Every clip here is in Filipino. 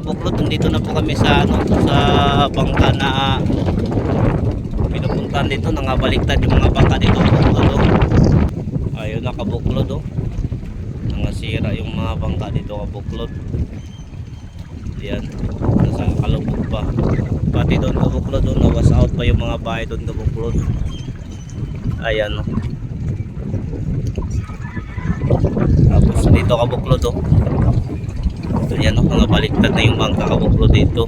kabuklod, nandito na po kami sa sa bangka na pinupuntahan dito. Nangabaliktad yung mga bangka dito kabuklod, oh. Ayun na kabuklod, oh. Nangasira yung mga bangka dito kabuklod. Yan, nasa kalubog pa. Pati doon kabuklod, doon nawas out pa yung mga bahay doon kabuklod. Ayan, oh. Tapos dito kabuklod, oh. Ayan, oh, mga baliktad na yung bangka kabuklod dito.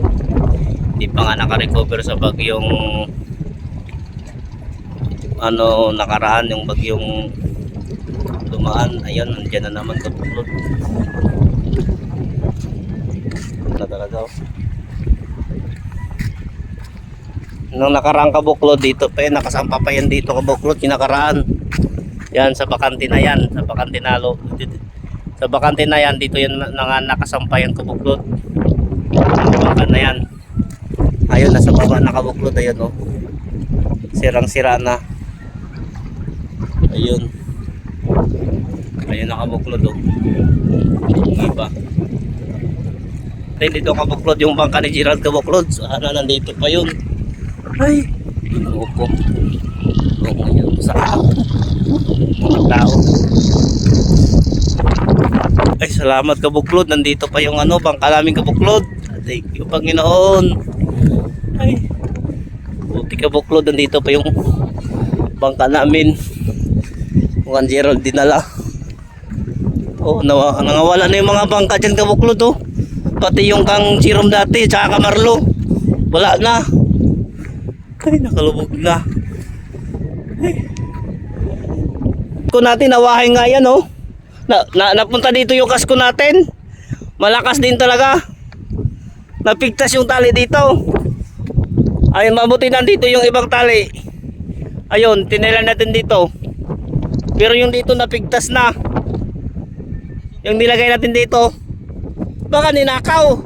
Hindi pa nga naka-recover sa bagyong nakaraan, yung bagyong dumaan. Ayan, nandiyan na naman kabuklod. Na talaga, oh. Nung nakaraan kabuklod dito pa yan, nakasampa pa yan dito kabuklod, kinakaraan. Yan sa bakante na yan, sa bakante na sa bakante na yan, dito yan nakasampa yan kabuklod. Bakante na yan. Ayun, nasa baba na kabuklod, ayun, oh. Sirang-sira na. Ayun. Ayun na kabuklod, oh. Iba. Dito kabuklod yung bangka ni Gerald kabuklod. Sana nandito pa yun. Ay, inuupo. Oo, yun. Sa mga tao. Ay, salamat kabuklod. Nandito pa yung bangka namin kabuklod. Thank you, Panginoon. Ay, buti kabuklod. Nandito pa yung bangka namin. Mukhang Gerald dinala. Oh, nangawala na yung mga bangka dyan kabuklod, oh. Pati yung kang Jerome dati, tsaka Kamarlo. Wala na. Ay, nakalubog na. Ay. Kung natin, nawahay nga yan, oh. Napunta dito yung kasko natin. Malakas din talaga. Napigtas yung tali dito. Ayun, mabuti nandito yung ibang tali. Ayun, tinilan natin dito. Pero yung dito napigtas na. Yung nilagay natin dito, baka ninakaw.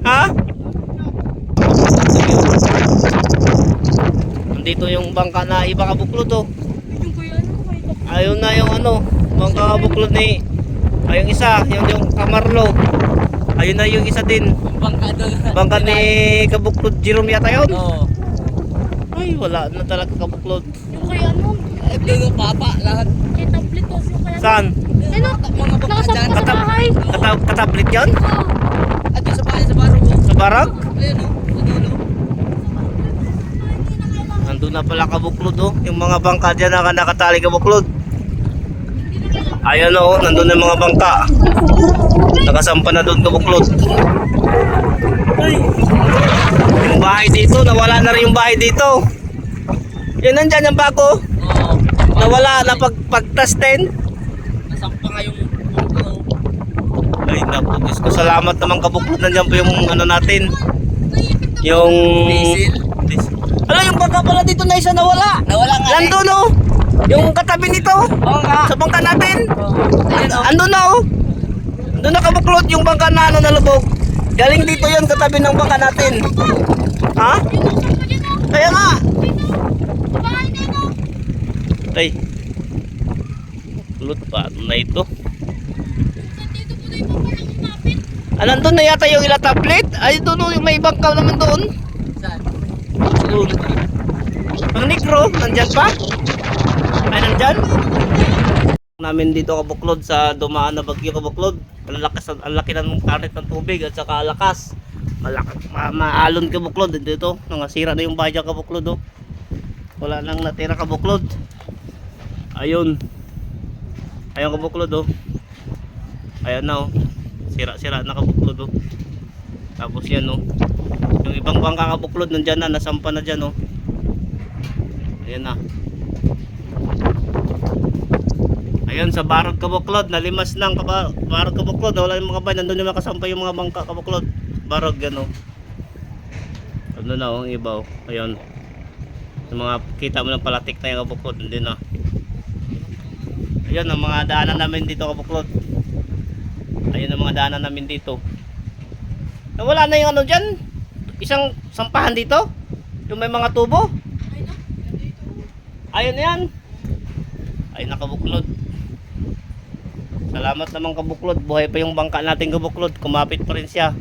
Ha? Nandito yung bangka na iba kabuklod, oh. Ayun na yung bangka kabuklod ni. Ayun isa, yung Kamarlo. Ayun na yung isa din. Bangka ni kabuklod Jerome yata yun. Oo. Ay, wala na talaga kabuklod. Yung kaya Yung papa lahat. kaya tablet to yung kaya Saan? Ano? Nakasabot sa bahay. Katablet yan? At yung sa bahay sa barong. Sa barang? Ayun, oh. Kanino? Nandun na pala kabuklod, oh. Yung mga bangka dyan na nakatali kabuklod. Ayan, oh. Nandun na yung mga bangka. Nakasampa na doon kabuklod. Ay. Yung bahay dito, nawala na rin yung bahay dito. Yan, nandyan yung bago. Oo. Nawala na pagtastin. Nasampa nga yung puto. Ay, naku, Diyos ko. Salamat naman kabuklod. Nandyan po yung natin. Yung Diesel. Ano yung bangka pala dito na isa nawala? Nawala nga. Nandun, oh. Yung katabi nito. Oo nga. Sa bangka natin. Ayun, oh. Andun na, oh. Andun na kabuklod yung bangka na nalubog. Galing dito yun katabi ng bangka natin. Ha? Kaya nga. Ay. Kulot pa na ito. Nandun na yata yung ila tablet. Ay, doon yung may bangka naman doon. Saan? Doon. Ang negro, nandyan pa? Ay, nandyan? Namin dito kabuklod sa dumaan na bagyo kabuklod. Ang laki ng karet ng tubig at saka lakas. Maalon kabuklod dito. Nangasira na yung bahay kabuklod, oh. Wala nang natira kabuklod. Ayun. Ayun kabuklod, oh. Ayan na, oh. Sira-sira na kabuklod, oh. Tapos yan, oh. Yung ibang bangka kabuklod nandyan na, nasampa na dyan, oh. Ayan na. Ayun sa Barog kabuklod, nalimas lang Barog kabuklod, wala yung mga bahay, nandun yung makasampa yung mga bangka kabuklod. Barog yan, oh. Ano na, oh, ang iba, oh. Ayun. Yung mga kita mo ng palatik na yung kabuklod, hindi na. Ayun ang mga daanan namin dito kabuklod. Ayun ang mga daanan namin dito. Nawala na yung dyan. Isang sampahan dito. Yung may mga tubo. Ayun na yan. Ay nakabuklod. Salamat naman kabuklod. Buhay pa yung bangka natin kabuklod. Kumapit pa rin siya.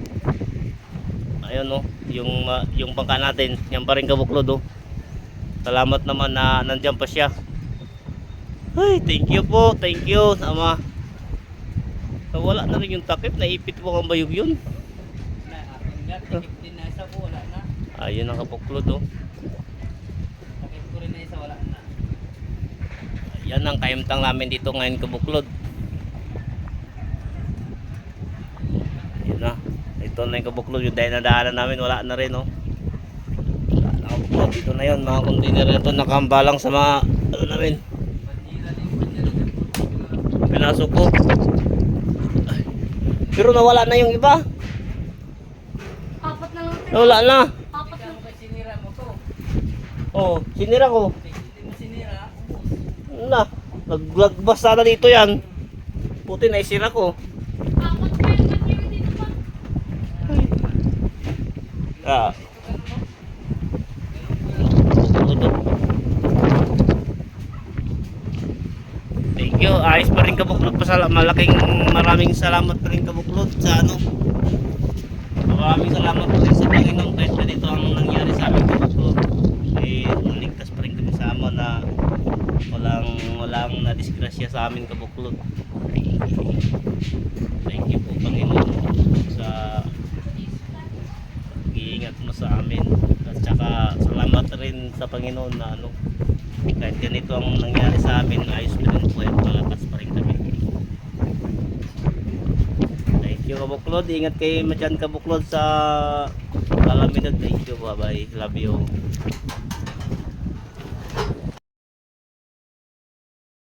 Ayun oh, yung bangka natin, yan pa rin kabuklod oh. Salamat naman na nandiyan pa siya. Ay, thank you po, thank you ama. Wala na rin yung takip, naipit mo ang bayog yun. Takip din na isa po, wala na. Ayun ang kabuklod oh. Takip ko rin na isa, wala na. Yan ang kaimtang namin dito ngayon kabuklod. Yun na. Ito na yung kabuklod. Yung dahil na daanan namin wala na rin oh. Wala na kabuklod. Dito na yun. Mga container na ito nakambalang sa mga ano namin. Pinasok ko. Ay. Pero nawala na yung iba. Apat na lang. Nawala na. Apat na. Ikaw ba sinira mo to? Oh, sinira ko. Hindi mo sinira, ubos. Na. Naglagbas na dito yan. Puti na isira ko. Apat pa yung ganyan dito pa. Ah. Thank you. Ayos pa rin kabuklod. Maraming salamat pa rin kabuklod sa ano. Maraming salamat pa rin sa Panginoon kahit ganito ang nangyari sa amin kabuklod. Eh, naligtas pa rin kami sa ama na walang nadisgrasya sa amin kabuklod. Thank you po Panginoon sa iingat mo sa amin at saka salamat rin sa Panginoon na ano kahit ganito ang nangyari sa amin ayos pa rin po at malakas pa rin kami. Thank you kabuklod, ingat kayo dyan kabuklod sa Alaminag. Thank you, bye bye, love you.